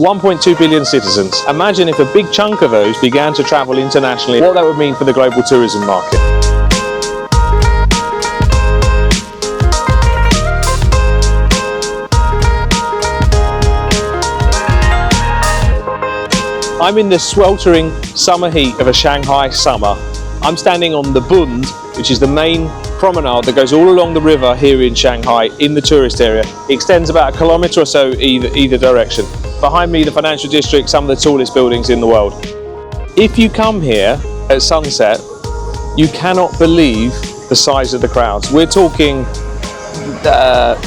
1.2 billion citizens. Imagine if a big chunk of those began to travel internationally, what that would mean for the global tourism market. I'm in the sweltering summer heat of a Shanghai summer. I'm standing on the Bund, which is the main promenade that goes all along the river here in Shanghai in the tourist area. It extends about a kilometre or so either direction. Behind me, the financial district, some of the tallest buildings in the world. If you come here at sunset, you cannot believe the size of the crowds. We're talking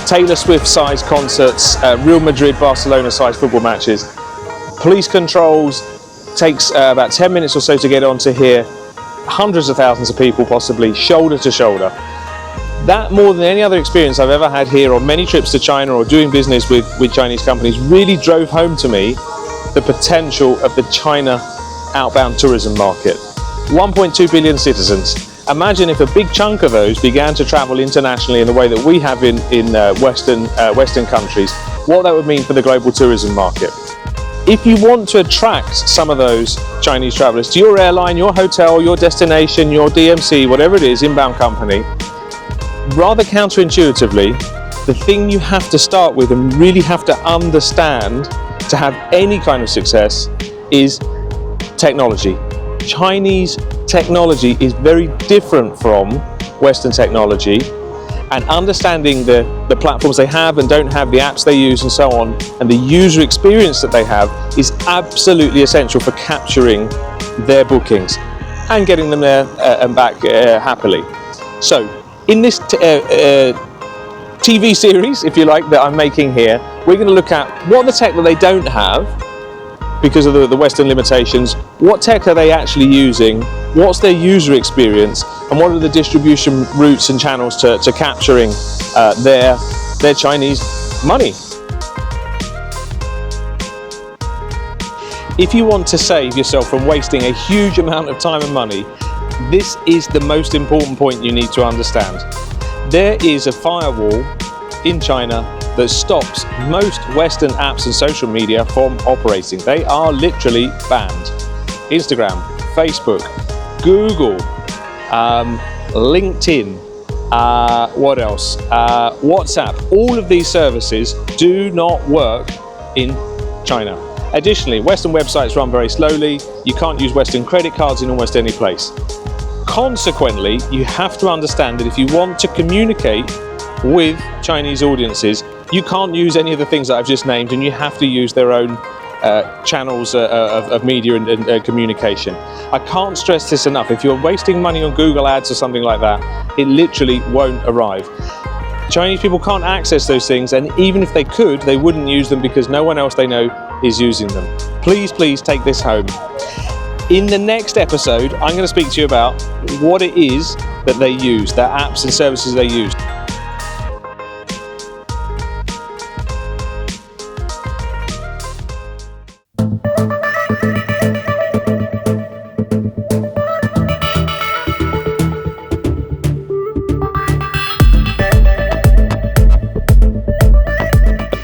Taylor Swift-sized concerts, Real Madrid, Barcelona-sized football matches. Police controls takes about 10 minutes or so to get onto here. Hundreds of thousands of people, possibly shoulder to shoulder. That, more than any other experience I've ever had here on many trips to China or doing business with Chinese companies, really drove home to me the potential of the China outbound tourism market. 1.2 billion citizens. Imagine if a big chunk of those began to travel internationally in the way that we have in Western countries, what that would mean for the global tourism market. If you want to attract some of those Chinese travelers to your airline, your hotel, your destination, your DMC, whatever it is, inbound company, rather counterintuitively, the thing you have to start with and really have to understand to have any kind of success is technology. Chinese technology is very different from Western technology, and understanding the platforms they have and don't have, the apps they use and so on, and the user experience that they have is absolutely essential for capturing their bookings and getting them there and back happily. So in this TV series, if you like, that I'm making here, we're going to look at what the tech that they don't have because of the Western limitations, what tech are they actually using, what's their user experience, and what are the distribution routes and channels to capturing their Chinese money. If you want to save yourself from wasting a huge amount of time and money, this is the most important point you need to understand. There is a firewall in China that stops most Western apps and social media from operating. They are literally banned. Instagram, Facebook, Google, LinkedIn, what else? WhatsApp. All of these services do not work in China. Additionally, Western websites run very slowly. You can't use Western credit cards in almost any place. Consequently, you have to understand that if you want to communicate with Chinese audiences, you can't use any of the things that I've just named, and you have to use their own channels of media and communication. I can't stress this enough. If you're wasting money on Google ads or something like that, it literally won't arrive. Chinese people can't access those things, and even if they could, they wouldn't use them because no one else they know is using them. Please, please take this home. In the next episode, I'm going to speak to you about what it is that they use, their apps and services they use.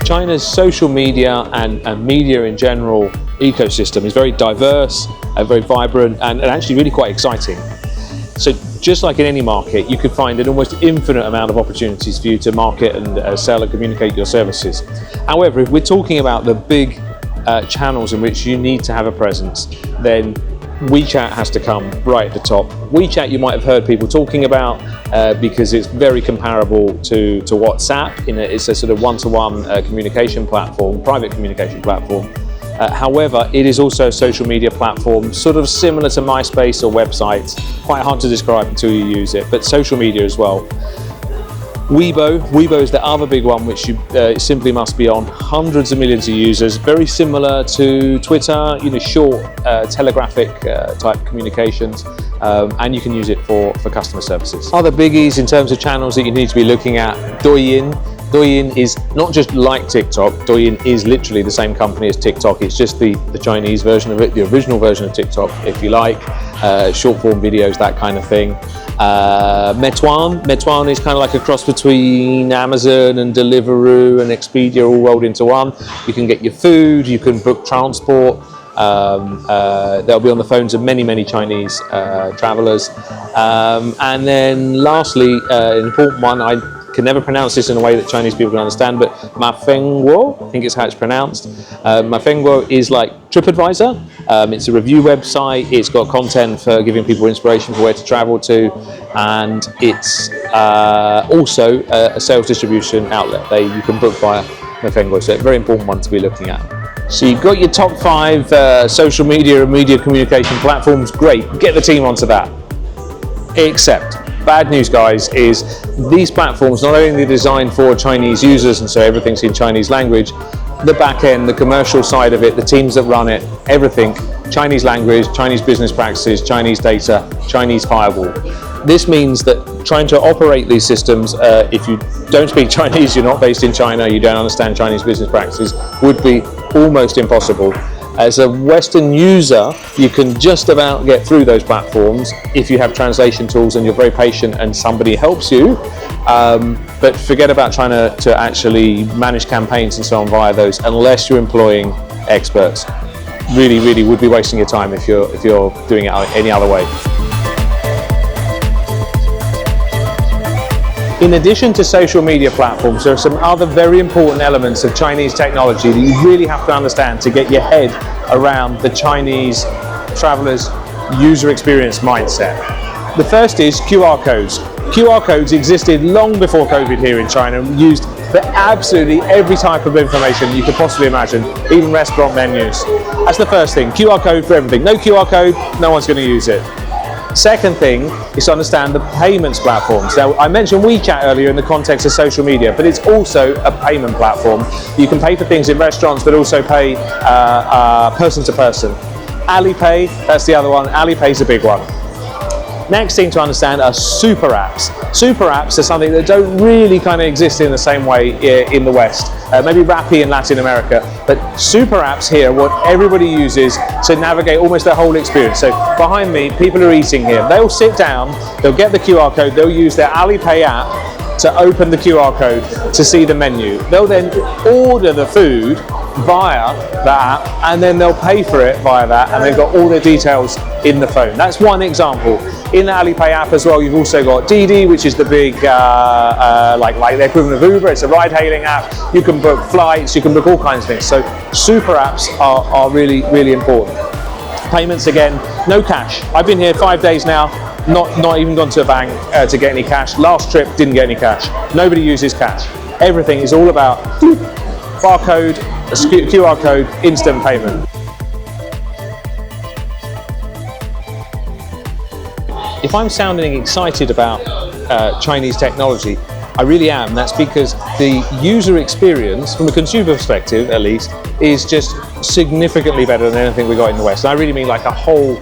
China's social media and media in general ecosystem is very diverse, very vibrant, and actually really quite exciting. So just like in any market, you could find an almost infinite amount of opportunities for you to market and sell and communicate your services. However, if we're talking about the big channels in which you need to have a presence, then WeChat has to come right at the top. WeChat you might have heard people talking about because it's very comparable to WhatsApp. It's a sort of one-to-one communication platform, private communication platform. However, it is also a social media platform, sort of similar to MySpace or websites. Quite hard to describe until you use it, but social media as well. Weibo is the other big one, which you simply must be on. Hundreds of millions of users, very similar to Twitter, short telegraphic type communications, and you can use it for customer services. Other biggies in terms of channels that you need to be looking at: Douyin, Douyin is not just like TikTok. Douyin is literally the same company as TikTok. It's just the Chinese version of it, the original version of TikTok, if you like. Short form videos, that kind of thing. Meituan is kind of like a cross between Amazon and Deliveroo and Expedia all rolled into one. You can get your food, you can book transport. They'll be on the phones of many Chinese travelers. And then lastly, an important one, I can never pronounce this in a way that Chinese people can understand, but Mafengwo, I think it's how it's pronounced. Mafengwo is like TripAdvisor. It's a review website. It's got content for giving people inspiration for where to travel to, and it's also a sales distribution outlet. You can book via Mafengwo, so a very important one to be looking at. So you've got your top 5 social media and media communication platforms. Great, get the team onto that. Except, bad news guys, is these platforms not only designed for Chinese users, and so everything's in Chinese language, the back end, the commercial side of it, the teams that run it, everything, Chinese language, Chinese business practices, Chinese data, Chinese firewall. This means that trying to operate these systems, if you don't speak Chinese, you're not based in China, you don't understand Chinese business practices, would be almost impossible. As a Western user, you can just about get through those platforms if you have translation tools and you're very patient and somebody helps you. But forget about trying to actually manage campaigns and so on via those, unless you're employing experts. Really would be wasting your time if you're doing it any other way. In addition to social media platforms, there are some other very important elements of Chinese technology that you really have to understand to get your head around the Chinese traveler's user experience mindset. The first is QR codes. QR codes existed long before COVID here in China and used for absolutely every type of information you could possibly imagine, even restaurant menus. That's the first thing, QR code for everything. No QR code, no one's going to use it. Second thing is to understand the payments platforms. Now, I mentioned WeChat earlier in the context of social media, but it's also a payment platform. You can pay for things in restaurants, but also pay person to person. Alipay, that's the other one. Alipay's a big one. Next thing to understand are super apps. Super apps are something that don't really kind of exist in the same way in the West. Maybe Rappi in Latin America, but super apps here, what everybody uses to navigate almost their whole experience. So behind me, people are eating here. They'll sit down, they'll get the QR code, they'll use their Alipay app to open the QR code to see the menu. They'll then order the food via that, and then they'll pay for it via that, and they've got all their details in the phone. That's one example. In the Alipay app as well, you've also got Didi, which is the big, like the equivalent of Uber. It's a ride-hailing app. You can book flights, you can book all kinds of things. So super apps are really important. Payments, again, no cash. I've been here 5 days now, not even gone to a bank to get any cash. Last trip, didn't get any cash. Nobody uses cash. Everything is all about barcode, QR code, instant payment. If I'm sounding excited about Chinese technology, I really am. That's because the user experience, from a consumer perspective at least, is just significantly better than anything we got in the West. And I really mean like a whole,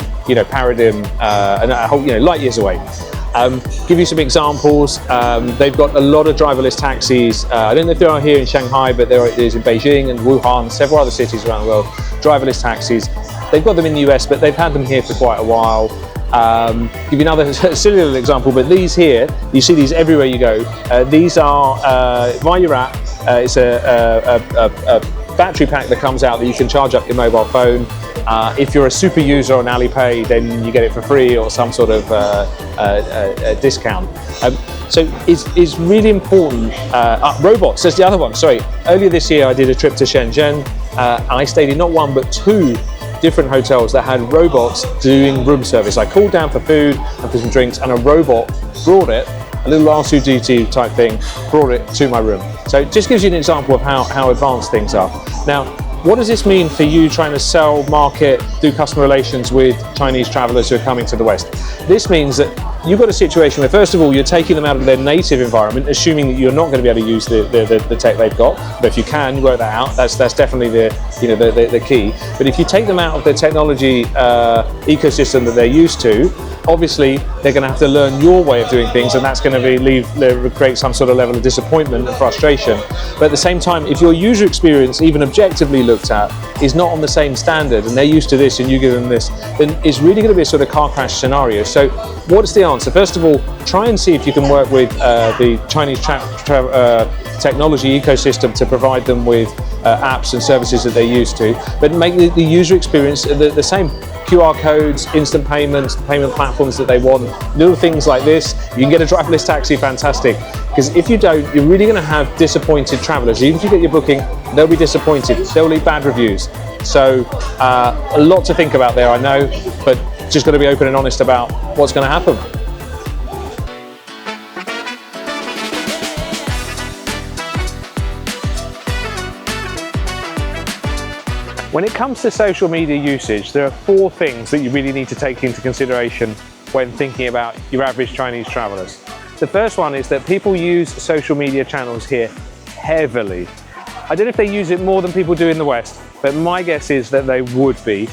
paradigm, and a whole, light years away. Give you some examples. They've got a lot of driverless taxis. I don't know if there are here in Shanghai, but there is in Beijing and Wuhan, several other cities around the world. Driverless taxis. They've got them in the US, but they've had them here for quite a while. Give you another silly little example, but these here, you see these everywhere you go. These are via your app. It's a battery pack that comes out that you can charge up your mobile phone. If you're a super user on Alipay, then you get it for free or some sort of discount. So it's really important. Robots, there's the other one. Sorry, earlier this year I did a trip to Shenzhen. I stayed in not one but 2 different hotels that had robots doing room service. I called down for food and for some drinks, and a robot brought it, a little R2-D2 type thing, brought it to my room. So it just gives you an example of how advanced things are. Now, what does this mean for you trying to sell, market, do customer relations with Chinese travelers who are coming to the West? This means that you've got a situation where, first of all, you're taking them out of their native environment, assuming that you're not going to be able to use the tech they've got. But if you can, you work that out. That's definitely the key. But if you take them out of the technology ecosystem that they're used to, obviously they're going to have to learn your way of doing things, and that's going to create some sort of level of disappointment and frustration. But at the same time, if your user experience, even objectively looked at, is not on the same standard, and they're used to this and you give them this, then it's really going to be a sort of car crash scenario. So what is the answer? First of all, try and see if you can work with the Chinese technology ecosystem to provide them with apps and services that they're used to, but make the user experience the same. QR codes, instant payments, payment platforms that they want, little things like this. You can get a driverless taxi, fantastic. Because if you don't, you're really going to have disappointed travelers. Even if you get your booking, they'll be disappointed. They'll leave bad reviews. So a lot to think about there, I know, but just got to be open and honest about what's going to happen. When it comes to social media usage, there are 4 things that you really need to take into consideration when thinking about your average Chinese travellers. The first one is that people use social media channels here heavily. I don't know if they use it more than people do in the West, but my guess is that they would be,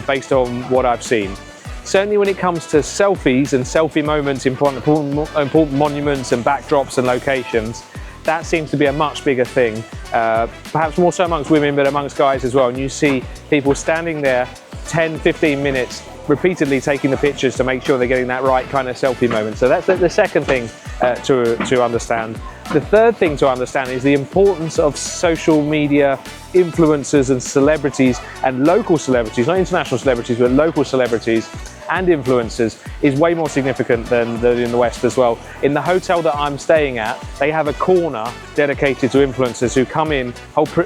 based on what I've seen. Certainly when it comes to selfies and selfie moments, important monuments and backdrops and locations, that seems to be a much bigger thing, perhaps more so amongst women, but amongst guys as well. And you see people standing there 10, 15 minutes, repeatedly taking the pictures to make sure they're getting that right kind of selfie moment. So that's the second thing to understand. The third thing to understand is the importance of social media influencers and celebrities, and local celebrities, not international celebrities, but local celebrities and influencers, is way more significant than in the West as well. In the hotel that I'm staying at, they have a corner dedicated to influencers who come in,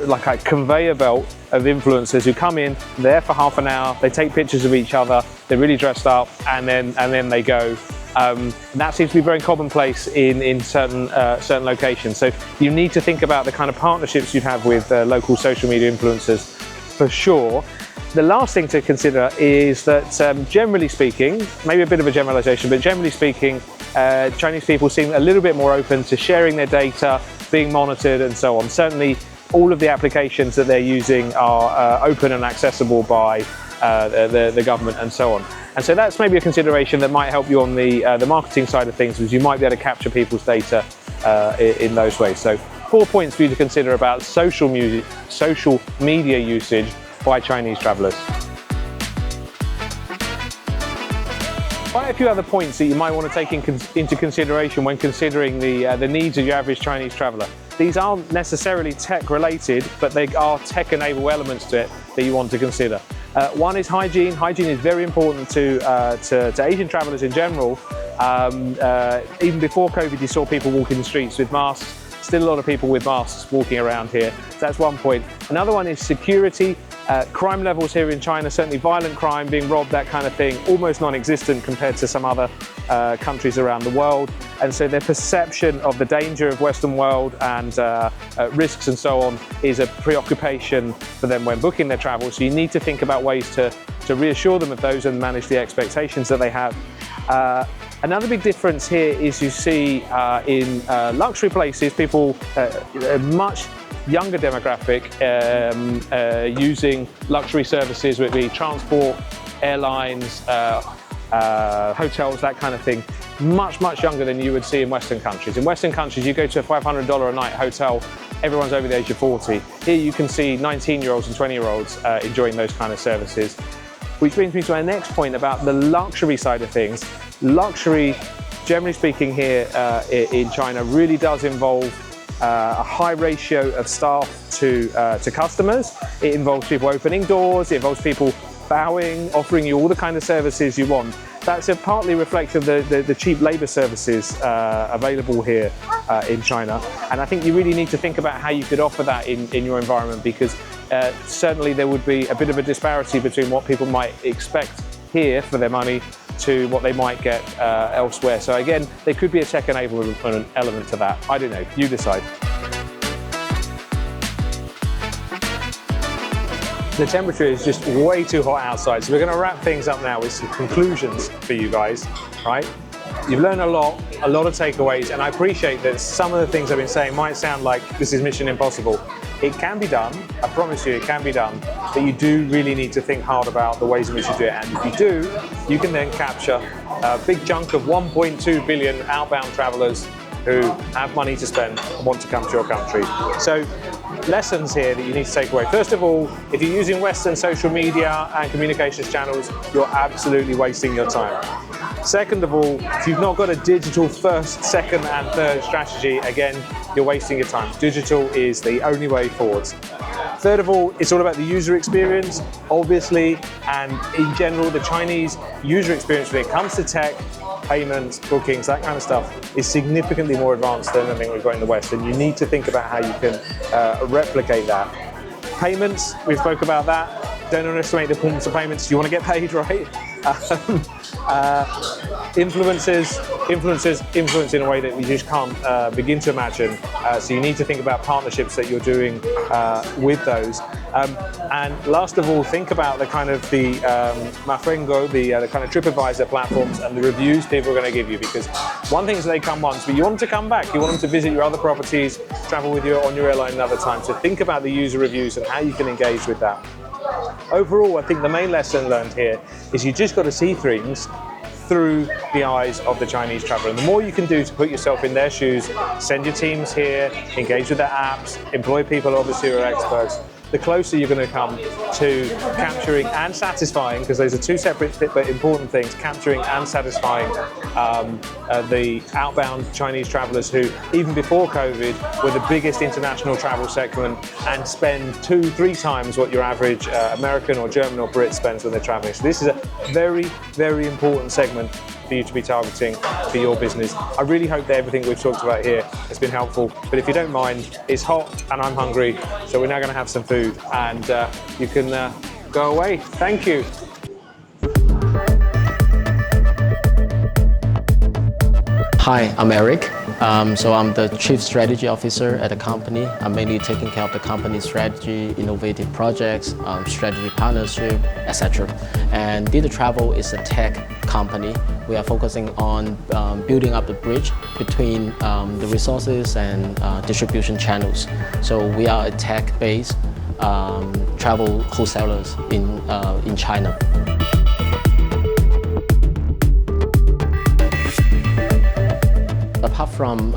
like a conveyor belt of influencers who come in, there for half an hour, they take pictures of each other, they're really dressed up, and then they go. That seems to be very commonplace in certain locations. So you need to think about the kind of partnerships you'd have with local social media influencers for sure. The last thing to consider is that generally speaking, maybe a bit of a generalization, but generally speaking, Chinese people seem a little bit more open to sharing their data, being monitored and so on. Certainly all of the applications that they're using are open and accessible by the government and so on. And so that's maybe a consideration that might help you on the marketing side of things, because you might be able to capture people's data in those ways. So 4 points for you to consider about social media usage by Chinese travellers. Quite a few other points that you might want to take into consideration when considering the needs of your average Chinese traveller. These aren't necessarily tech related, but they are tech-enabled elements to it that you want to consider. One is hygiene. Hygiene is very important to Asian travellers in general. Even before COVID, you saw people walking the streets with masks. Still a lot of people with masks walking around here. So that's one point. Another one is security. Crime levels here in China, certainly violent crime, being robbed, that kind of thing, almost non-existent compared to some other countries around the world. And so their perception of the danger of Western world and risks and so on is a preoccupation for them when booking their travel. So you need to think about ways to reassure them of those and manage the expectations that they have. Another big difference here is you see in luxury places, people, much younger demographic, using luxury services, whether it be transport, airlines, hotels, that kind of thing, much younger than you would see in Western countries. In Western countries, you go to a $500 a night hotel, everyone's over the age of 40. Here you can see 19-year-olds and 20-year-olds enjoying those kind of services. Which brings me to our next point about the luxury side of things. Luxury, generally speaking here in China, really does involve a high ratio of staff to customers. It involves people opening doors, it involves people bowing, offering you all the kind of services you want. That's a partly reflection of the cheap labour services available here in China. And I think you really need to think about how you could offer that in your environment, because certainly there would be a bit of a disparity between what people might expect here for their money to what they might get elsewhere. So again, there could be a tech enablement element to that. I don't know, you decide. The temperature is just way too hot outside, so we're going to wrap things up now with some conclusions for you guys, right? You've learned a lot of takeaways, and I appreciate that some of the things I've been saying might sound like this is mission impossible. It can be done, I promise you it can be done, but you do really need to think hard about the ways in which you do it, and if you do, you can then capture a big chunk of 1.2 billion outbound travelers who have money to spend and want to come to your country. So, lessons here that you need to take away. First of all, if you're using Western social media and communications channels, you're absolutely wasting your time. Second of all, if you've not got a digital first, second and third strategy, again, you're wasting your time. Digital is the only way forwards. Third of all, it's all about the user experience, obviously, and in general, the Chinese user experience when it comes to tech, payments, bookings, that kind of stuff is significantly more advanced than anything we've got in the West, and you need to think about how you can replicate that. Payments, we spoke about that. Don't underestimate the importance of payments. You want to get paid, right? Influencers influence in a way that we just can't begin to imagine. So you need to think about partnerships that you're doing with those. And last of all, think about the kind of the Mafrengo, the kind of TripAdvisor platforms and the reviews people are going to give you, because one thing is they come once, but you want them to come back. You want them to visit your other properties, travel with you on your airline another time. So think about the user reviews and how you can engage with that. Overall, I think the main lesson learned here is you just got to see things through the eyes of the Chinese traveller. And the more you can do to put yourself in their shoes, send your teams here, engage with their apps, employ people obviously who are experts, the closer you're going to come to capturing and satisfying, because those are two separate but important things, capturing and satisfying the outbound Chinese travellers who, even before COVID, were the biggest international travel segment and spend 2-3 times what your average American or German or Brit spends when they're travelling. So this is a very, very important segment for you to be targeting for your business. I really hope that everything we've talked about here has been helpful, but if you don't mind, it's hot and I'm hungry, so we're now going to have some food and you can go away. Thank you. Hi, I'm Eric. So I'm the Chief Strategy Officer at the company. I'm mainly taking care of the company's strategy, innovative projects, strategy partnership, etc. And Data Travel is a tech company. We are focusing on building up the bridge between the resources and distribution channels. So we are a tech-based travel wholesalers in China. Apart from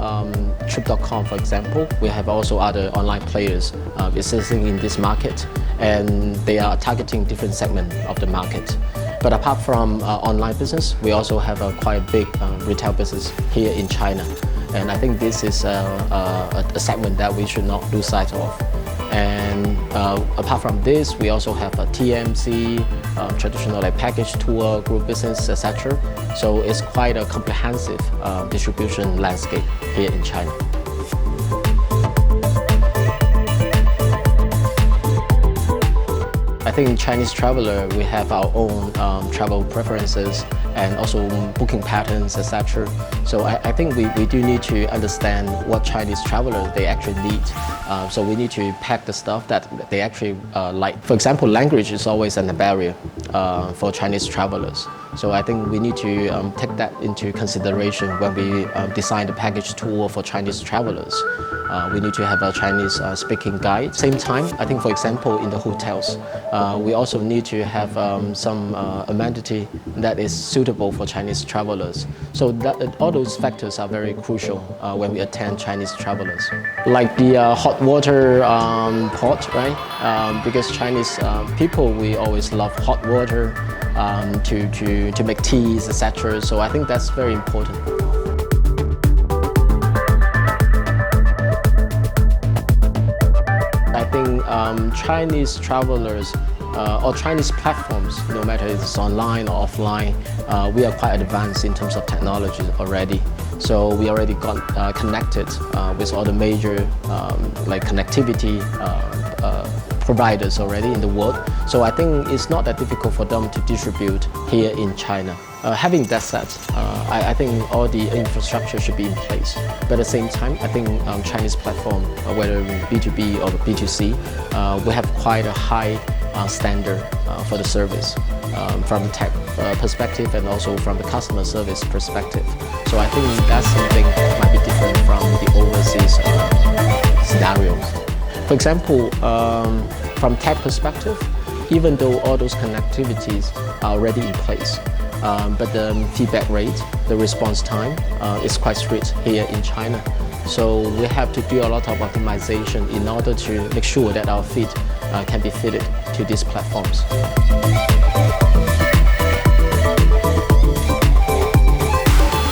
Trip.com, for example, we have also other online players existing in this market, and they are targeting different segments of the market. But apart from online business, we also have a quite big retail business here in China. And I think this is a segment that we should not lose sight of. And apart from this, we also have a TMC, traditional like package tour, group business, etc. So it's quite a comprehensive distribution landscape here in China. I think in Chinese traveler, we have our own travel preferences and also booking patterns, etc. So I think we do need to understand what Chinese travelers they actually need. So we need to pack the stuff that they actually like. For example, language is always a barrier for Chinese travelers. So I think we need to take that into consideration when we design the package tour for Chinese travelers. We need to have a Chinese speaking guide. Same time, I think for example in the hotels, we also need to have some amenity that is suitable for Chinese travelers. So that, all those factors are very crucial when we attend Chinese travelers. Like the hot water pot, right? Because Chinese people, we always love hot water to make teas, etc. So I think that's very important. I think Chinese travelers or Chinese platforms, no matter if it's online or offline, we are quite advanced in terms of technology already. So we already got connected with all the major like connectivity providers already in the world. So I think it's not that difficult for them to distribute here in China. Having that said, I think all the infrastructure should be in place. But at the same time, I think Chinese platform, whether B2B or B2C, we have quite a high standard for the service from the tech perspective and also from the customer service perspective. So I think that's something that might be different from the overseas scenarios. For example, from tech perspective, even though all those connectivities are already in place, but the feedback rate, the response time is quite strict here in China. So we have to do a lot of optimization in order to make sure that our feed can be fitted to these platforms.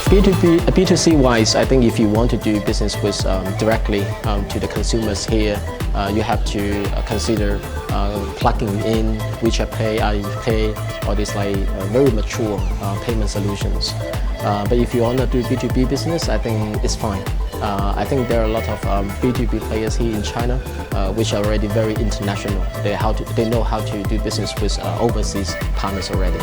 B2C wise, I think if you want to do business with directly to the consumers here, you have to consider plugging in WeChat Pay, Alipay, or these like very mature payment solutions. But if you want to do B2B business, I think it's fine. I think there are a lot of B2B players here in China which are already very international. They know how to do business with overseas partners already.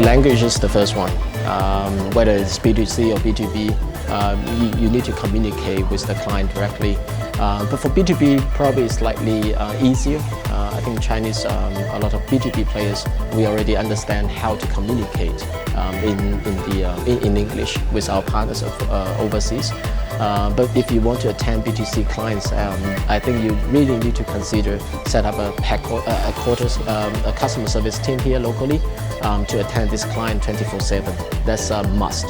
Language is the first one. Whether it's B2C or B2B, you need to communicate with the client directly. But for B2B, probably slightly easier. I think Chinese, a lot of B2B players, we already understand how to communicate in English with our partners overseas. But if you want to attend B2C clients, I think you really need to consider set up a customer service team here locally to attend this client 24/7. That's a must.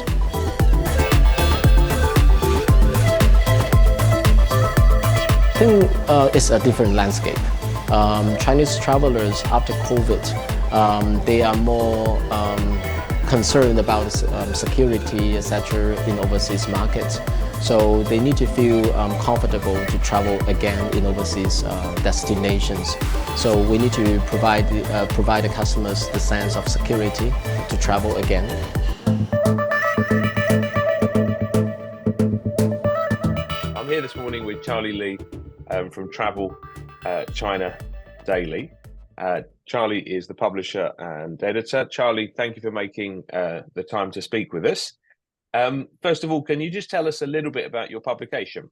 I think it's a different landscape. Chinese travelers after COVID, they are more concerned about security, etc. in overseas markets. So they need to feel comfortable to travel again in overseas destinations. So we need to provide the customers the sense of security to travel again. I'm here this morning with Charlie Lee from Travel China Daily. Charlie is the publisher and editor. Charlie, thank you for making the time to speak with us. First of all, can you just tell us a little bit about your publication?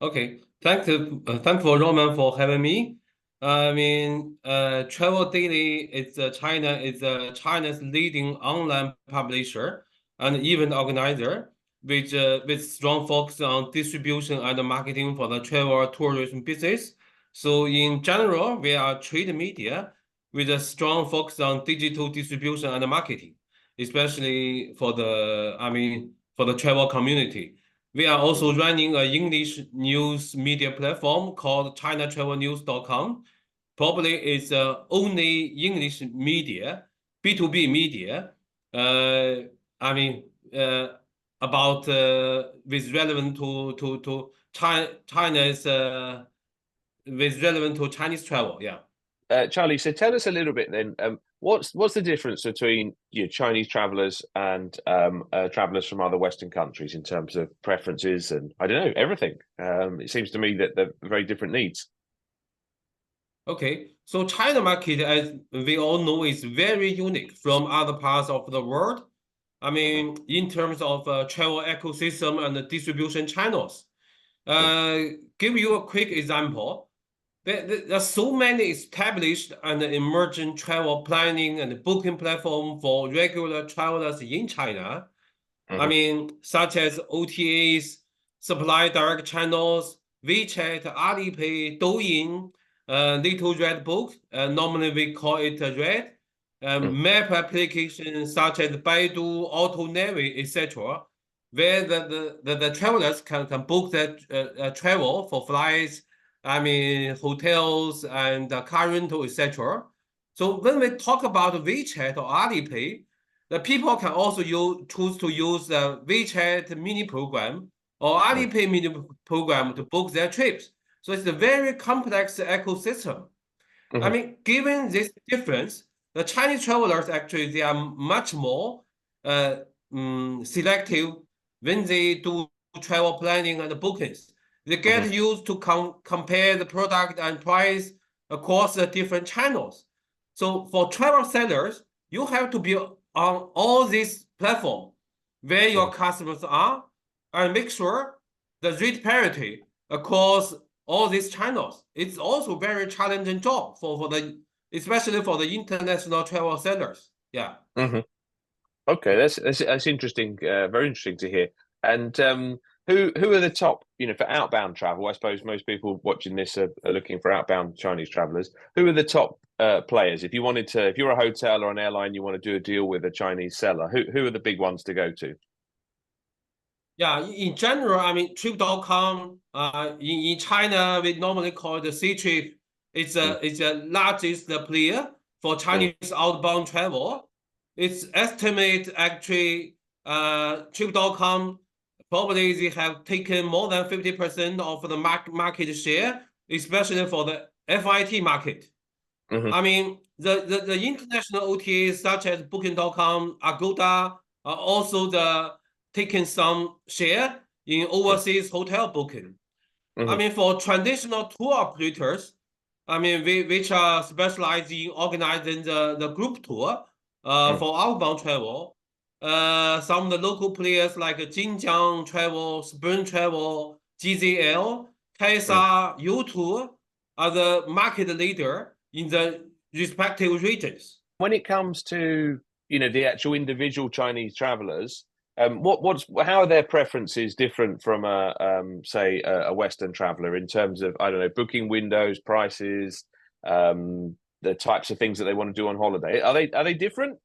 Okay, thanks for Roman for having me. Travel Daily is China's leading online publisher and event organizer with strong focus on distribution and marketing for the travel tourism business. So in general, we are trade media with a strong focus on digital distribution and marketing, especially for the travel community. We are also running an English news media platform called ChinaTravelNews.com. Probably it's the only English media, B2B media, with relevant to China's with relevant to Chinese travel. Yeah. Charlie, so tell us a little bit then. What's the difference between Chinese travelers and travelers from other Western countries in terms of preferences and I don't know everything? It seems to me that they're very different needs. Okay, so China market, as we all know, is very unique from other parts of the world. In terms of travel ecosystem and distribution channels. Give you a quick example. There are so many established and emerging travel planning and booking platforms for regular travelers in China. Such as OTAs, supply direct channels, WeChat, Alipay, Douyin, Little Red Book, normally we call it Red, map applications such as Baidu, AutoNavi, etc., where the travelers can book their travel for flights, hotels and car rental, etc. So when we talk about WeChat or Alipay, the people can also choose to use the WeChat mini program or Alipay mini program to book their trips. So it's a very complex ecosystem. Given this difference, the Chinese travelers actually they are much more selective when they do travel planning and bookings. They get used to compare the product and price across the different channels. So for travel sellers, you have to be on all these platforms where your customers are and make sure the rate parity across all these channels. It's also very challenging job for the especially for the international travel sellers. Yeah. Hmm. Okay, that's interesting. Very interesting to hear. And who are the top? For outbound travel, I suppose most people watching this are looking for outbound Chinese travelers. Who are the top players? If you're a hotel or an airline, you want to do a deal with a Chinese seller. Who are the big ones to go to? Yeah, in general, I mean, Trip.com, in China, we normally call it the Ctrip. Mm, It's the largest player for mm, Chinese outbound travel. It's estimate actually, Trip.com probably they have taken more than 50% of the market share, especially for the FIT market. hmm, I mean, the international OTAs such as Booking.com, Agoda are also taking some share in mm, overseas hotel booking. I hmm, mean, for traditional tour operators, I mean, which are specialized in organizing the group tour mm, for outbound travel, some of the local players like Jinjiang Travel, Spring Travel, GZL, mm. Kaisa, U-Tour are the market leader in the respective regions. When it comes to the actual individual Chinese travelers, how are their preferences different from say a Western traveler in terms of, I don't know, booking windows, prices, the types of things that they want to do on holiday? Are they different?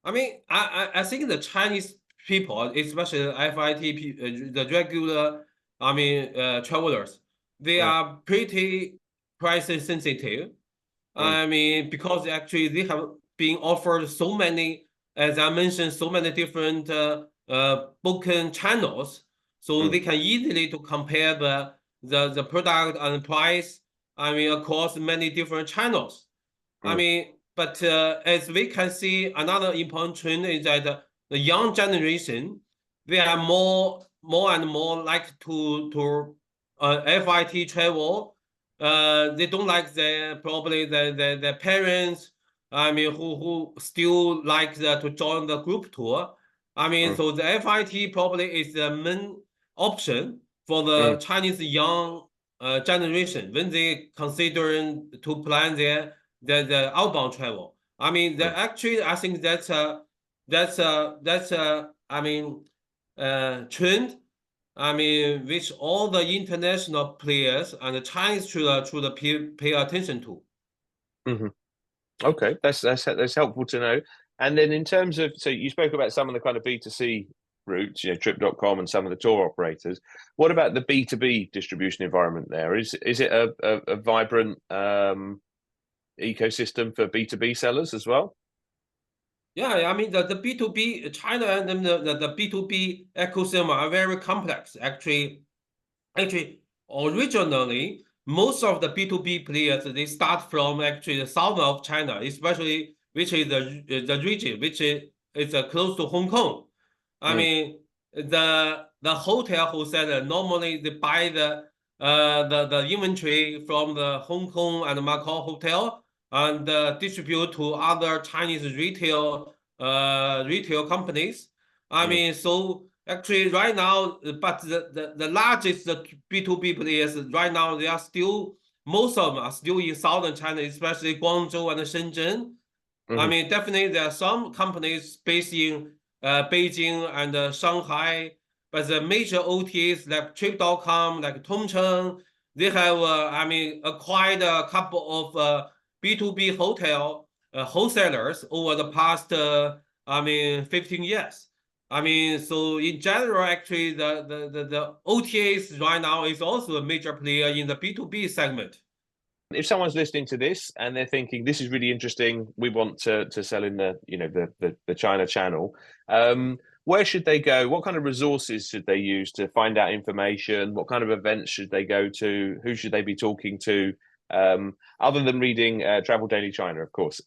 I mean, I think the Chinese people, especially FIT, the regular, I mean, travelers, they Mm, are pretty price sensitive. mm, I mean, because actually they have been offered so many, as I mentioned, so many different booking channels, so mm, they can easily to compare the product and price. I mean, across many different channels. I mm, mean, but as we can see, another important trend is that the young generation, they are more and more like to FIT travel. They don't like probably their parents. I mean, who still like to join the group tour. I mean, mm, so the FIT probably is the main option for the mm, Chinese young generation when they considering to plan the outbound travel. I mean, mm, actually, I think that's a I mean, trend. I mean, which all the international players and the Chinese should pay attention to. mhm. Okay, that's helpful to know. And then in terms of, so you spoke about some of the kind of B2C routes, Trip.com and some of the tour operators. What about the B2B distribution environment there? Is it a vibrant ecosystem for B2B sellers as well? Yeah, I mean the B2B China and the B2B ecosystem are very complex. Actually, originally, most of the B2B players they start from actually the south of China, especially which is the region which is close to Hong Kong. I Mm, mean, the hotel wholesaler normally they buy the inventory from the Hong Kong and Macau hotel and distribute to other Chinese retail companies. I mm, mean, so actually right now, but the largest B2B players right now, they are still, most of them are still in southern China, especially Guangzhou and Shenzhen. I mhm, mean, definitely there are some companies based in Beijing and Shanghai, but the major OTAs like Trip.com, like Tongcheng, they have, I mean, acquired a couple of B2B hotel wholesalers over the past, I mean, 15 years. I mean, so in general, actually, the OTAs right now is also a major player in the B2B segment. if someone's listening to this and they're thinking this is really interesting, we want to sell in the China channel, where should they go? What kind of resources should they use to find out information? What kind of events should they go to? Who should they be talking to? Other than reading Travel Daily China, of course.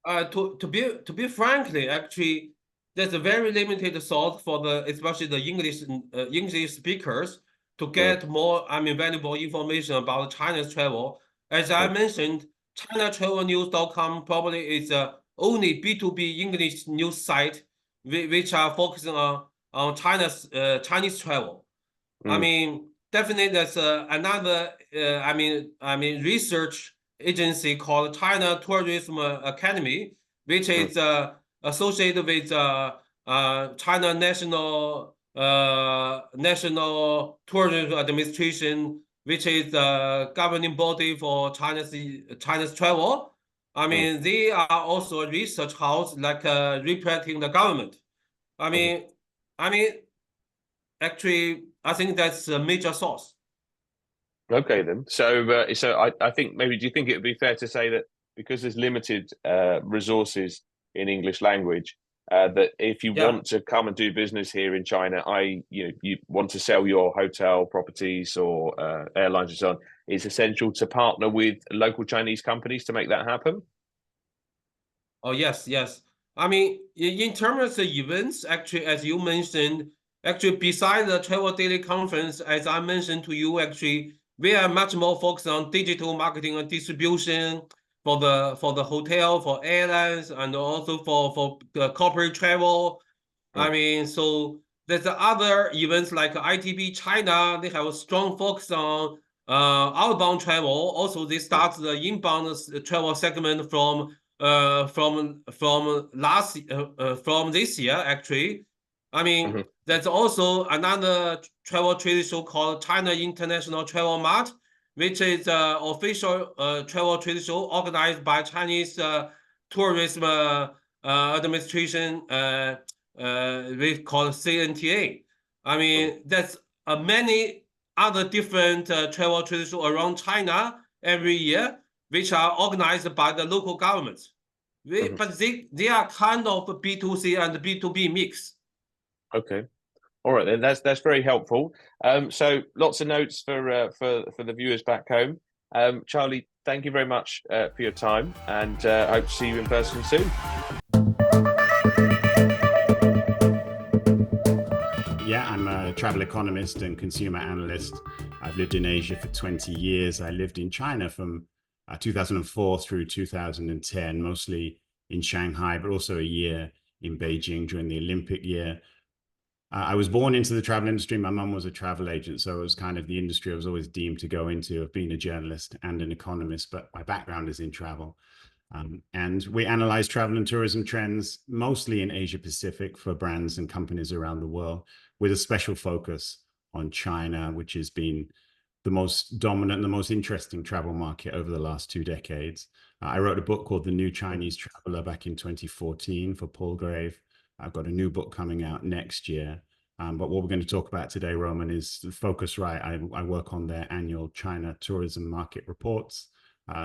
To be frankly, actually, there's a very limited source for the especially the English speakers to Mm, get more I mean valuable information about China's travel. As I mm, mentioned, ChinaTravelNews.com probably is the only B2B English news site which are focusing on China's Chinese travel. I mean, definitely there's another research agency called China Tourism Academy, which is associated with China National Tourism Administration, which is the governing body for China's travel. I mean, they are also a research house, like representing the government. I mean, I mean, actually, I think that's a major source. Okay, then. So I think maybe do you think it would be fair to say that because there's limited resources in English language, that if you Yeah. want to come and do business here in China, you want to sell your hotel properties or airlines and so on, it's essential to partner with local Chinese companies to make that happen. Oh, yes, yes. I mean, in terms of events, actually, as you mentioned, actually, besides the Travel Daily Conference, as I mentioned to you, actually, we are much more focused on digital marketing and distribution for the hotel, for airlines, and also for corporate travel. I mean, so there's other events like ITB China. They have a strong focus on outbound travel. Also, they start the inbound travel segment from this year actually. I mean, there's also another travel trade show called China International Travel Mart, which is official travel trade show organized by Chinese tourism administration. We call CNTA. I mean, there's many other different travel trade shows around China every year, which are organized by the local governments. But they are kind of B2C and B2B mix. Okay. All right, then that's very helpful. So lots of notes for the viewers back home. Charlie, thank you very much for your time, and hope to see you in person soon. Yeah, I'm a travel economist and consumer analyst. I've lived in Asia for 20 years. I lived in China from 2004 through 2010, mostly in Shanghai, but also a year in Beijing during the Olympic year. I was born into the travel industry. My mum was a travel agent, so it was kind of the industry I was always deemed to go into, of being a journalist and an economist, but my background is in travel. And we analyze travel and tourism trends, mostly in Asia Pacific for brands and companies around the world, with a special focus on China, which has been the most dominant, the most interesting travel market over the last 2 decades. I wrote a book called The New Chinese Traveler back in 2014 for Palgrave. I've got a new book coming out next year. But what we're going to talk about today, Roman, is Focusrite. I work on their annual China tourism market reports.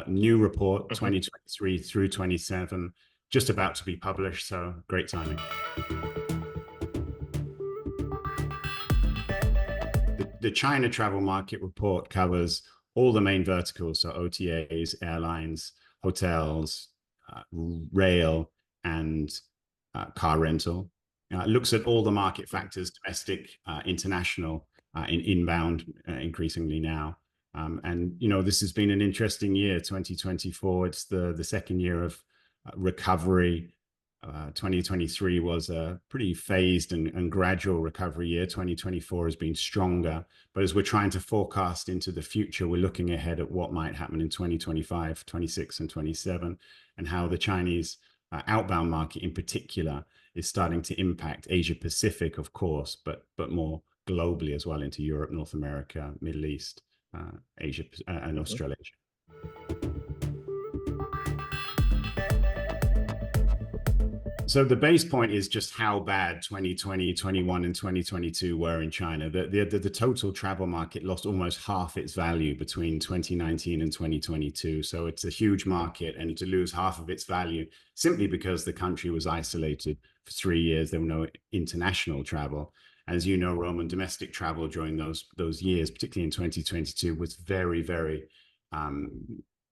New report 2023 through 27, just about to be published. So great timing. The China travel market report covers all the main verticals. So OTAs, airlines, hotels, rail, and car rental. It looks at all the market factors, domestic, international, in inbound, increasingly now. And, you know, this has been an interesting year, 2024. It's the second year of recovery. 2023 was a pretty phased and gradual recovery year. 2024 has been stronger. But as we're trying to forecast into the future, we're looking ahead at what might happen in 2025, 26, and 27, and how the Chinese outbound market in particular is starting to impact Asia Pacific, of course, but more globally as well, into Europe, North America, Middle East, Asia, and Australasia. So the base point is just how bad 2020, 21, and 2022 were in China. The total travel market lost almost half its value between 2019 and 2022. So it's a huge market, and to lose half of its value simply because the country was isolated for 3 years, there were no international travel. As you know, Roman, domestic travel during those years, particularly in 2022, was very, very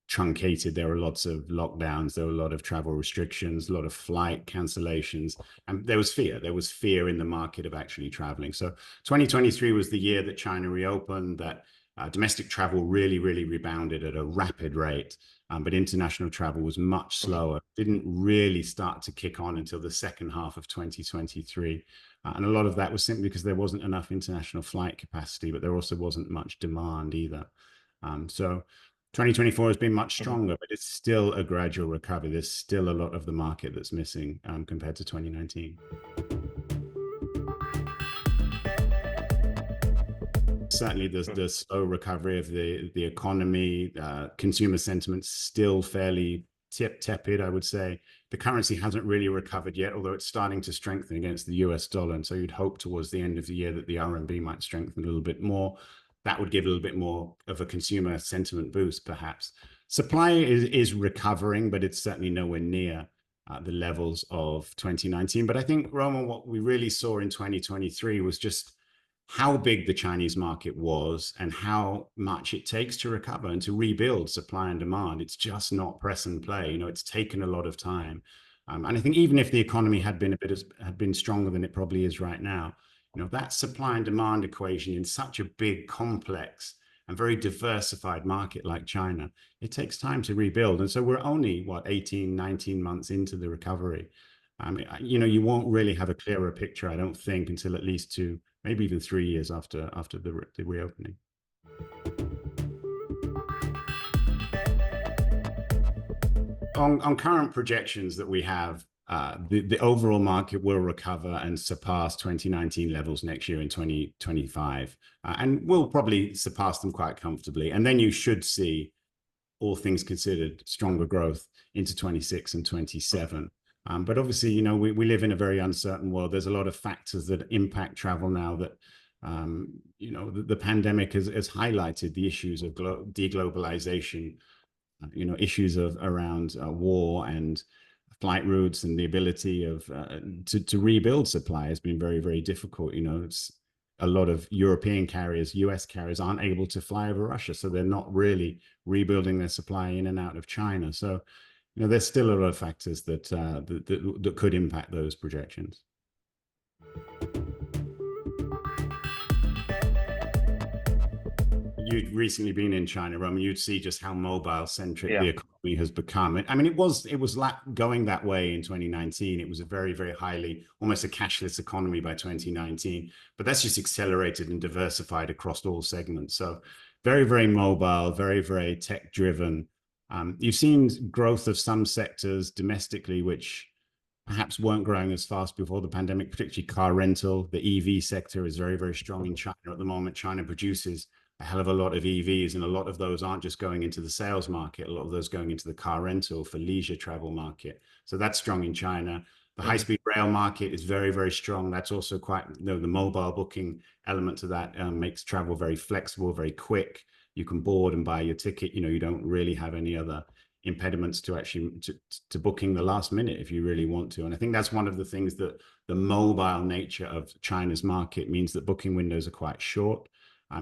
truncated. There were lots of lockdowns, there were a lot of travel restrictions, a lot of flight cancellations, and there was fear in the market of actually traveling. So 2023 was the year that China reopened, that domestic travel really rebounded at a rapid rate. but international travel was much slower, didn't really start to kick on until the second half of 2023. And a lot of that was simply because there wasn't enough international flight capacity, but there also wasn't much demand either. So 2024 has been much stronger, but it's still a gradual recovery. There's still a lot of the market that's missing compared to 2019. Certainly, the slow recovery of the economy, consumer sentiment still fairly tepid, I would say. The currency hasn't really recovered yet, although it's starting to strengthen against the US dollar. And so you'd hope towards the end of the year that the RMB might strengthen a little bit more. That would give a little bit more of a consumer sentiment boost, perhaps. Supply is recovering, but it's certainly nowhere near the levels of 2019. But I think, Roman, what we really saw in 2023 was just how big the Chinese market was and how much it takes to recover and to rebuild supply and demand. It's just not press and play. You know, it's taken a lot of time. And I think even if the economy had been stronger than it probably is right now, you know, that supply and demand equation in such a big, complex and very diversified market like China, it takes time to rebuild. And so we're only, 18, 19 months into the recovery. You know, you won't really have a clearer picture, I don't think, until at least maybe even 3 years after the reopening. On current projections that we have, the overall market will recover and surpass 2019 levels next year in 2025, and we'll probably surpass them quite comfortably. And then you should see, all things considered, stronger growth into 26 and 27. But obviously, you know, we live in a very uncertain world. There's a lot of factors that impact travel now that, you know, the pandemic has highlighted the issues of deglobalization, you know, issues around war and flight routes, and the ability of to rebuild supply has been very, very difficult. You know, it's a lot of European carriers, US carriers aren't able to fly over Russia, so they're not really rebuilding their supply in and out of China. So, you know, there's still a lot of factors that that could impact those projections. You'd recently been in China, Roman. You'd see just how mobile-centric the economy has become. I mean, it was going that way in 2019. It was a very, very highly, almost a cashless economy by 2019. But that's just accelerated and diversified across all segments. So very, very mobile, very, very tech-driven. You've seen growth of some sectors domestically, which perhaps weren't growing as fast before the pandemic, particularly car rental. The EV sector is very, very strong in China at the moment. China produces a hell of a lot of EVs, and a lot of those aren't just going into the sales market. A lot of those going into the car rental for leisure travel market. So that's strong in China. The high-speed rail market is very, very strong. That's also quite, you know, the mobile booking element to that makes travel very flexible, very quick. You can board and buy your ticket. You know, you don't really have any other impediments to actually to booking the last minute if you really want to. And I think that's one of the things that the mobile nature of China's market means, that booking windows are quite short.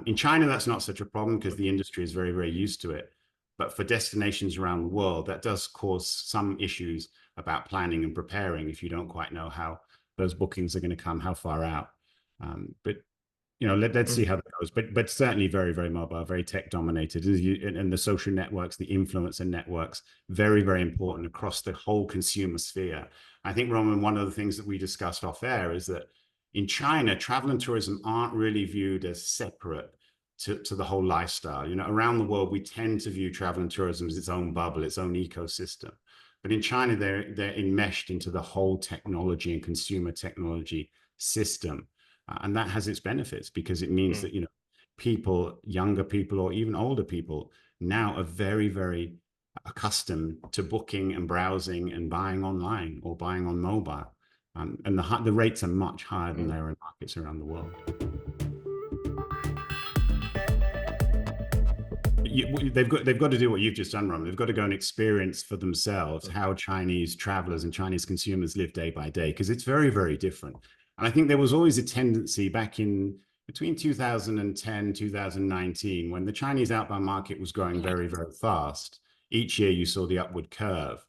In China, that's not such a problem because the industry is very, very used to it. But for destinations around the world, that does cause some issues about planning and preparing if you don't quite know how those bookings are going to come, how far out. But you know, let's see how that goes. But certainly very, very mobile, very tech dominated. And the social networks, the influencer networks, very, very important across the whole consumer sphere. I think, Roman, one of the things that we discussed off air is that in China, travel and tourism aren't really viewed as separate to the whole lifestyle. You know, around the world, we tend to view travel and tourism as its own bubble, its own ecosystem. But in China, they're enmeshed into the whole technology and consumer technology system. And that has its benefits, because it means that, you know, people, younger people or even older people, now are very, very accustomed to booking and browsing and buying online or buying on mobile. And the rates are much higher than they are in markets around the world. They've got to do what you've just done, Roman. They've got to go and experience for themselves how Chinese travelers and Chinese consumers live day by day, because it's very, very different. And I think there was always a tendency back in between 2010, 2019, when the Chinese outbound market was growing very, very fast. Each year you saw the upward curve.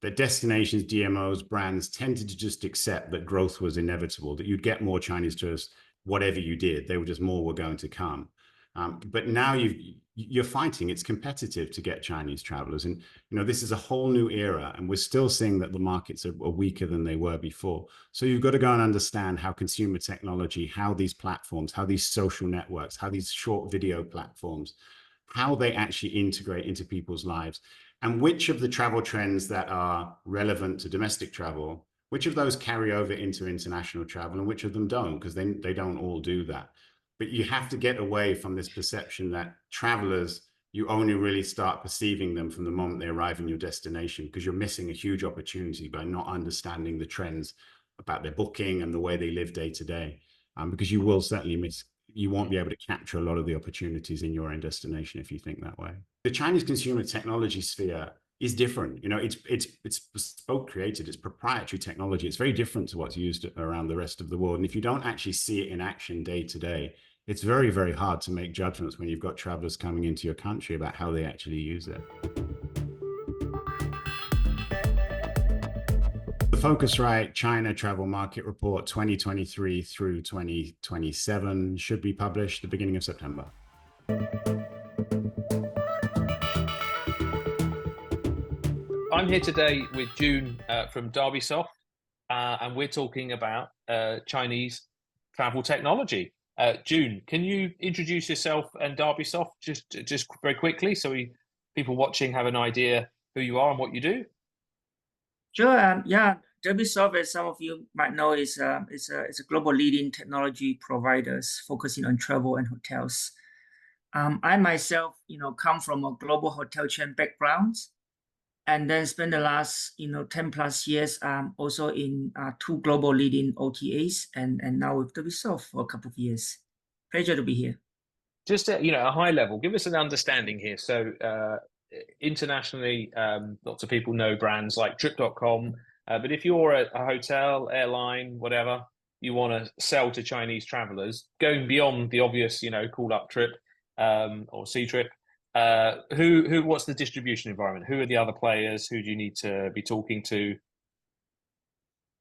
That destinations, DMOs, brands tended to just accept that growth was inevitable, that you'd get more Chinese tourists, whatever you did, they were just more were going to come. But now you're fighting. It's competitive to get Chinese travelers, and this is a whole new era, and we're still seeing that the markets are weaker than they were before. So you've got to go and understand how consumer technology, how these platforms, how these social networks, how these short video platforms, how they actually integrate into people's lives, and which of the travel trends that are relevant to domestic travel, which of those carry over into international travel, and which of them don't, because they don't all do that. But you have to get away from this perception that travelers, you only really start perceiving them from the moment they arrive in your destination, because you're missing a huge opportunity by not understanding the trends about their booking and the way they live day to day. Because you will certainly you won't be able to capture a lot of the opportunities in your own destination if you think that way. The Chinese consumer technology sphere is different. It's bespoke created, it's proprietary technology. It's very different to what's used around the rest of the world. And if you don't actually see it in action day to day, it's very, very hard to make judgments when you've got travelers coming into your country about how they actually use it. The Focusrite China Travel Market Report 2023 through 2027 should be published the beginning of September. I'm here today with June from Derbysoft, and we're talking about Chinese travel technology. June, can you introduce yourself and Derbysoft just very quickly, so people watching have an idea who you are and what you do? Sure. Yeah, Derbysoft, as some of you might know, is a global leading technology providers focusing on travel and hotels. I myself, come from a global hotel chain background, and then spent the last 10 plus years also in two global leading OTAs, and now with Derbysoft for a couple of years. Pleasure to be here. Just at a high level, give us an understanding here. So internationally, lots of people know brands like Trip.com, but if you're a hotel, airline, whatever, you want to sell to Chinese travelers, going beyond the obvious, call up Trip or Ctrip, what's the distribution environment? Who are the other players? Who do you need to be talking to?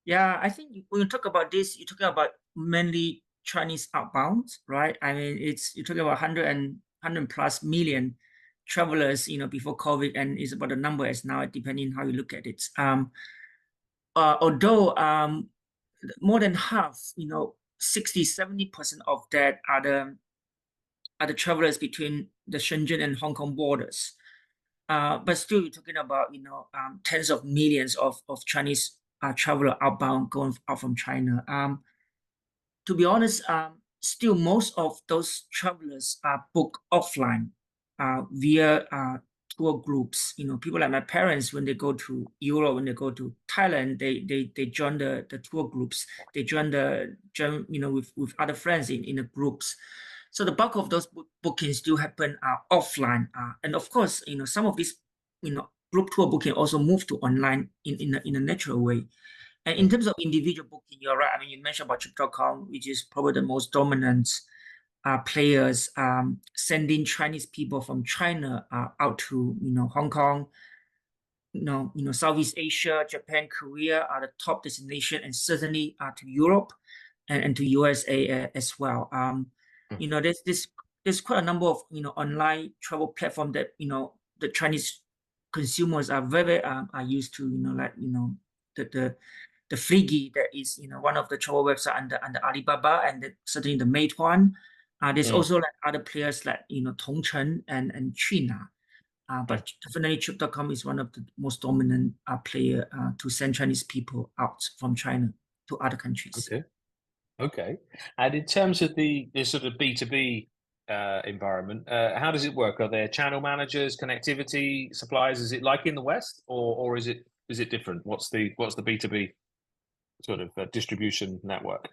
Yeah, I think when you talk about this, you're talking about mainly Chinese outbound, right? I mean, you're talking about 100 plus million travelers, before COVID, and it's about the number as now, depending how you look at it. Although more than half, 60-70% of that are the travelers between the Shenzhen and Hong Kong borders. But still, you're talking about tens of millions of Chinese traveler outbound going out from China. To be honest, still most of those travelers are booked offline via tour groups. People like my parents, when they go to Europe, when they go to Thailand, they join the tour groups. They join with other friends in the groups. So the bulk of those bookings do happen offline, and of course, some of these, group tour booking also move to online in a natural way. And in terms of individual booking, you're right. I mean, you mentioned about Trip.com, which is probably the most dominant players, sending Chinese people from China out to Hong Kong, Southeast Asia, Japan, Korea are the top destination, and certainly to Europe and to USA as well. There's quite a number of online travel platform that the Chinese consumers are very are used to. The Fliggy, that is one of the travel websites under Alibaba, and certainly the Meituan. There's also like other players like Tongcheng and Qunar. But definitely Trip.com is one of the most dominant player to send Chinese people out from China to other countries. Okay. And in terms of the sort of B2B environment, how does it work? Are there channel managers, connectivity, suppliers? Is it like in the West, or is it different? What's the B2B sort of distribution network?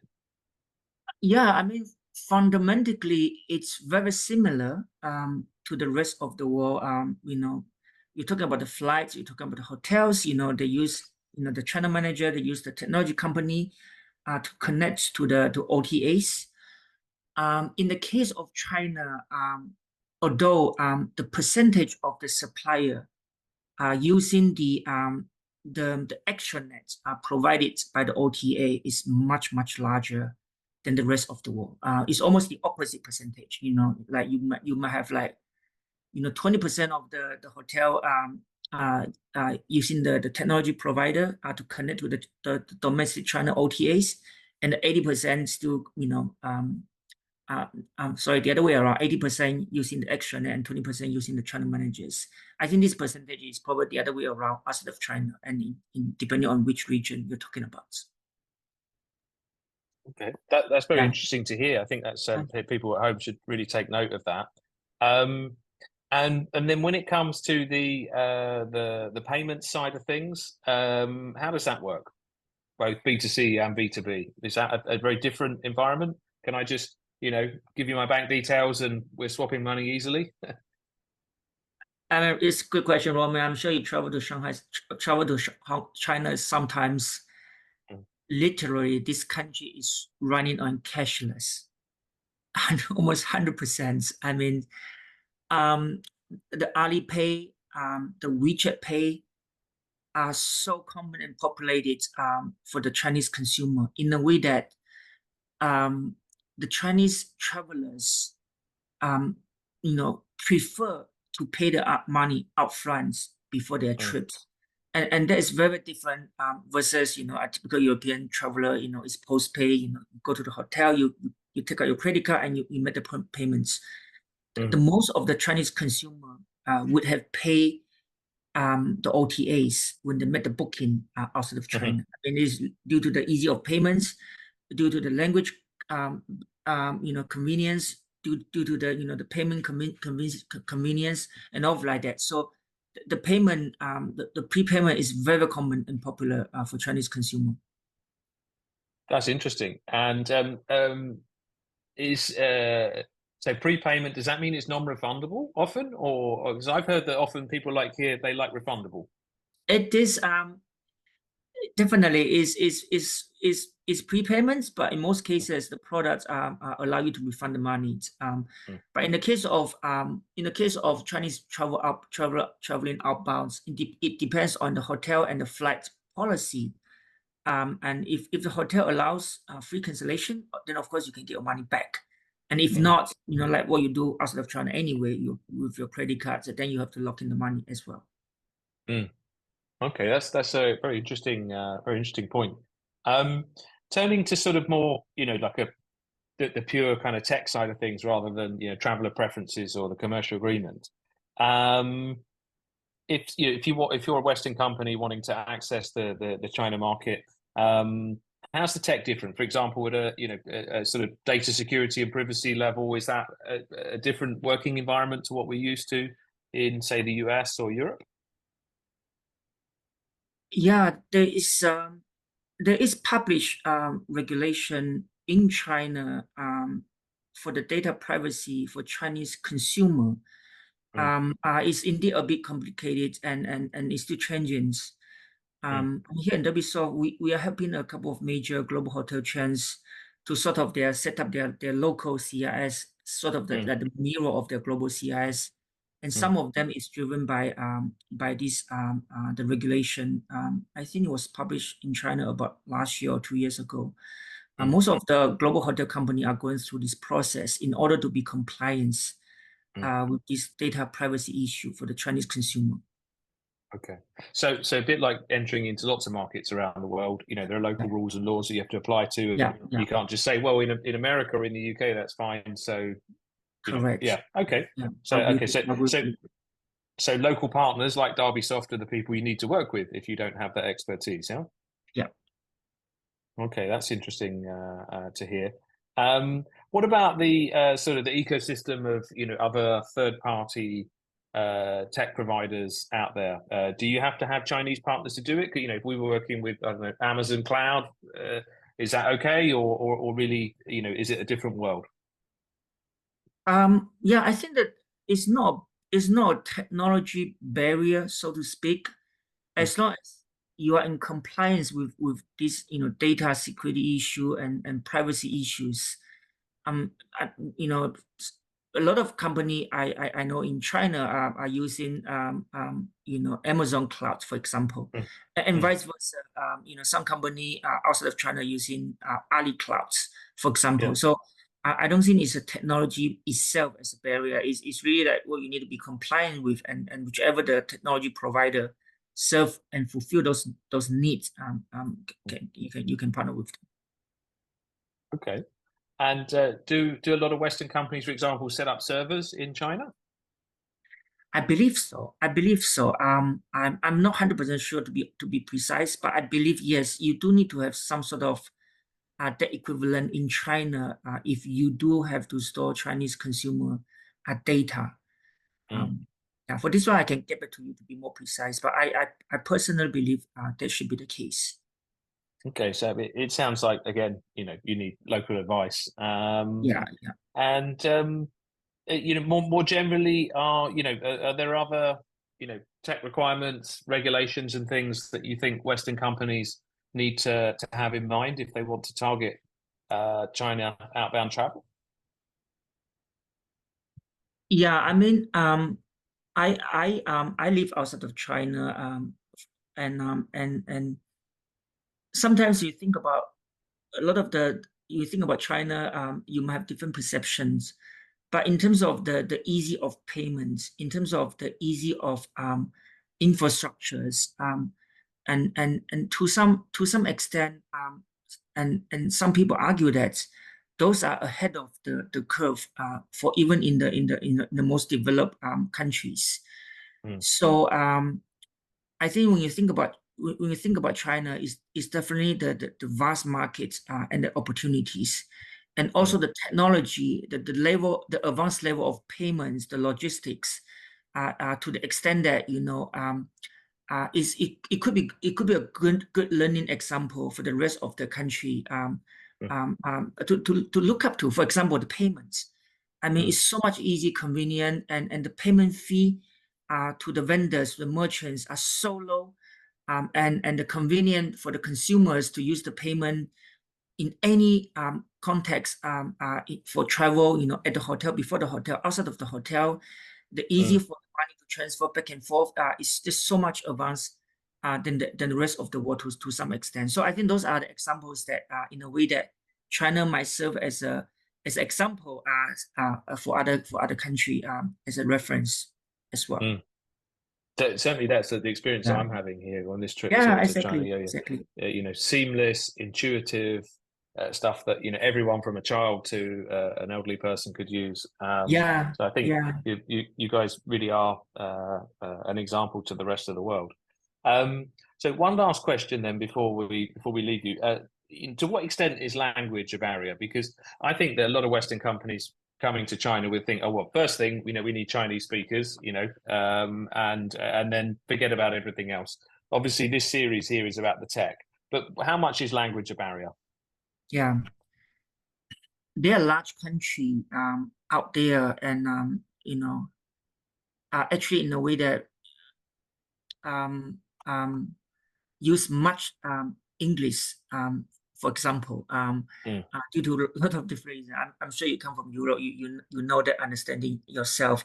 Yeah, I mean, fundamentally, it's very similar to the rest of the world. You're talking about the flights, you're talking about the hotels. They use the channel manager, they use the technology company to connect to OTAs. In the case of China, although the percentage of the supplier using the extranets provided by the OTA is much, much larger than the rest of the world. It's almost the opposite percentage. You know, like you might have like 20% of the hotel using the technology provider to connect with the domestic China OTAs, and the 80% still sorry, the other way around, 80% using the extranet and 20% using the channel managers. I think this percentage is probably the other way around outside of China, and depending on which region you're talking about. Okay, that's very Yeah. interesting to hear. I think that's people at home should really take note of that. And then when it comes to the payment side of things, how does that work? Both B2C and B2B. Is that a very different environment? Can I just, give you my bank details and we're swapping money easily? It's a good question, Roman. I'm sure you travel to Shanghai, travel to China sometimes. Literally, this country is running on cashless, almost 100%. I mean, the Alipay, the WeChat Pay are so common and populated for the Chinese consumer in a way that the Chinese travelers, prefer to pay the money upfront before their trips. And that is very different versus, a typical European traveler, is post-pay, you go to the hotel, you take out your credit card and you make the payments. The most of the Chinese consumer would have paid the OTAs when they made the booking outside of China. And it is due to the ease of payments, due to the language, convenience, due to the, the payment convenience and all like that. So the payment, the prepayment is very common and popular for Chinese consumer. That's interesting. And so prepayment, does that mean it's non-refundable often? Or because I've heard that often people they like refundable. It is definitely is prepayments, but in most cases the products allow you to refund the money. But in the case of Chinese traveling outbounds, it depends on the hotel and the flight policy. And if the hotel allows free cancellation, then of course you can get your money back. And if not, like what you do outside of China anyway, with your credit cards, then you have to lock in the money as well. Okay, that's a very interesting point. Turning to sort of more, like the pure kind of tech side of things rather than traveler preferences or the commercial agreement. If you're a Western company wanting to access the China market, how's the tech different? For example, at a sort of data security and privacy level, is that a different working environment to what we're used to in, say, the US or Europe? Yeah, there is published regulation in China for the data privacy for Chinese consumer. It's indeed a bit complicated and it's still changing. Here in WSOF, we are helping a couple of major global hotel chains to sort of set up their local CIS, sort of like the mirror of their global CIS. And some of them is driven by this the regulation. I think it was published in China about last year or 2 years ago. Most of the global hotel company are going through this process in order to be compliant with this data privacy issue for the Chinese consumer. Okay, so a bit like entering into lots of markets around the world. There are local rules and laws that you have to apply to. And you can't just say, well, in America or in the UK, that's fine. So correct. Okay. Yeah. So local partners like Derbysoft are the people you need to work with if you don't have that expertise. Yeah. Okay, that's interesting to hear. What about the sort of the ecosystem of other third-party tech providers out there? Do you have to have Chinese partners to do it? If we were working with, I don't know, Amazon Cloud, is that okay, or really, is it a different world? Yeah, I think that it's not a technology barrier, so to speak, as long as you are in compliance with this data security issue and privacy issues. A lot of company I know in China are using Amazon Cloud, for example, and vice versa. Some company outside of China using Ali Clouds. for example. Yeah. So I don't think it's a technology itself as a barrier. It's really that what you need to be compliant with, and whichever the technology provider serve and fulfill those needs, you can partner with them. Okay. And do a lot of Western companies, for example, set up servers in China? I believe so. I believe so. I'm not 100% sure to be precise, but I believe yes, you do need to have some sort of the equivalent in China if you do have to store Chinese consumer data. Yeah, for this one, I can get back to you to be more precise, but I personally believe that should be the case. Okay, so it sounds like, again, you need local advice. Yeah. And more generally, are there other tech requirements, regulations, and things that you think Western companies need to have in mind if they want to target China outbound travel? Yeah, I mean, I live outside of China, and sometimes you think about you think about China, you might have different perceptions. But in terms of the easy of payments, in terms of the easy of infrastructures, and to some extent, and some people argue that those are ahead of the curve for even in the most developed countries. So I think when you think about China, is definitely the vast markets and the opportunities, and also the technology, the advanced level of payments, the logistics, to the extent that it could be a good learning example for the rest of the country to look up to. For example, the payments. I mean, it's so much easy, convenient, and the payment fee to the vendors, the merchants are so low, and the convenient for the consumers to use the payment in any context for travel, at the hotel, before the hotel, outside of the hotel, the easy for the money to transfer back and forth is just so much advanced than the rest of the world to some extent. So I think those are the examples that in a way that China might serve as an example for other country as a reference as well. Certainly, that's the experience Yeah. I'm having here on this trip Yeah, to China. exactly. Seamless, intuitive stuff that everyone from a child to an elderly person could use. Yeah, So I think yeah. you guys really are an example to the rest of the world. So one last question then before we leave you. To what extent is language a barrier? Because I think that a lot of Western companies coming to China would think, oh, well, first thing, we need Chinese speakers, and then forget about everything else. Obviously, this series here is about the tech, but how much is language a barrier? Yeah. There are large country out there, and actually in a way that use much English, for example, due to a lot of different reasons. I'm sure you come from Europe, you know that understanding yourself.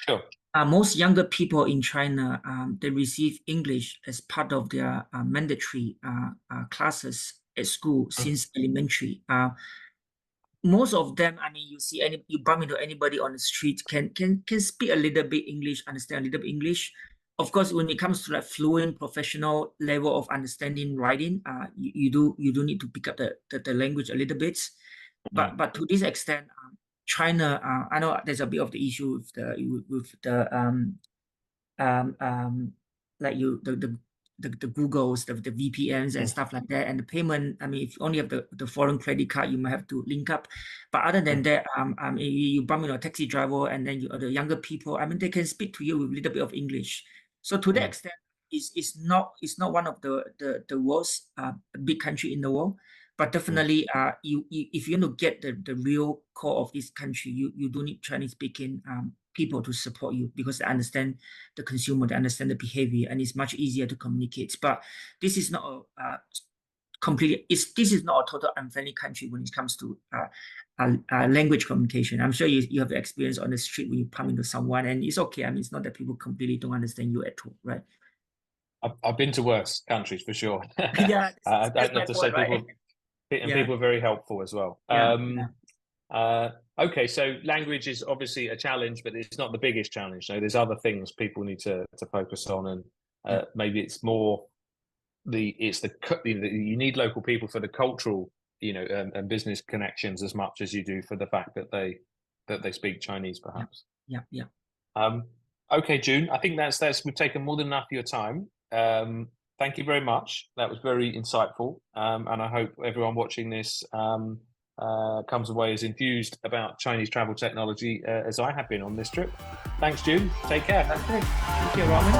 Sure. Most younger people in China, they receive English as part of their mandatory classes at school since elementary. Most of them, I mean, you bump into anybody on the street can speak a little bit English, understand a little bit English. Of course, when it comes to like fluent professional level of understanding writing, you do need to pick up the language a little bit. But to this extent, China, I know there's a bit of the issue with the like the Googles, the VPNs and stuff like that, and the payment. I mean, if you only have the foreign credit card, you might have to link up. But other than that, you bump into a taxi driver, and then the younger people. I mean, they can speak to you with a little bit of English. So to that extent, it's not one of the worst big country in the world. But definitely, if you want to get the real core of this country, you do need Chinese speaking people to support you, because they understand the consumer, they understand the behavior, and it's much easier to communicate. But this is not a this is not a total unfriendly country when it comes to language communication. I'm sure you have experience on the street when you bump into someone, and it's okay. I mean, it's not that people completely don't understand you at all, right? I've been to worse countries for sure. Yeah, I that's don't my have to say point, right? people. And Yeah. people are very helpful as well. Yeah, Okay, so language is obviously a challenge, but it's not the biggest challenge. So there's other things people need to focus on, and maybe it's more you need local people for the cultural, and business connections as much as you do for the fact that they speak Chinese, perhaps. yeah. Okay, June, I think we've taken more than enough of your time. Thank you very much. That was very insightful, and I hope everyone watching this comes away as enthused about Chinese travel technology as I have been on this trip. Thanks, June. Take care. Okay. Thank you, Roman.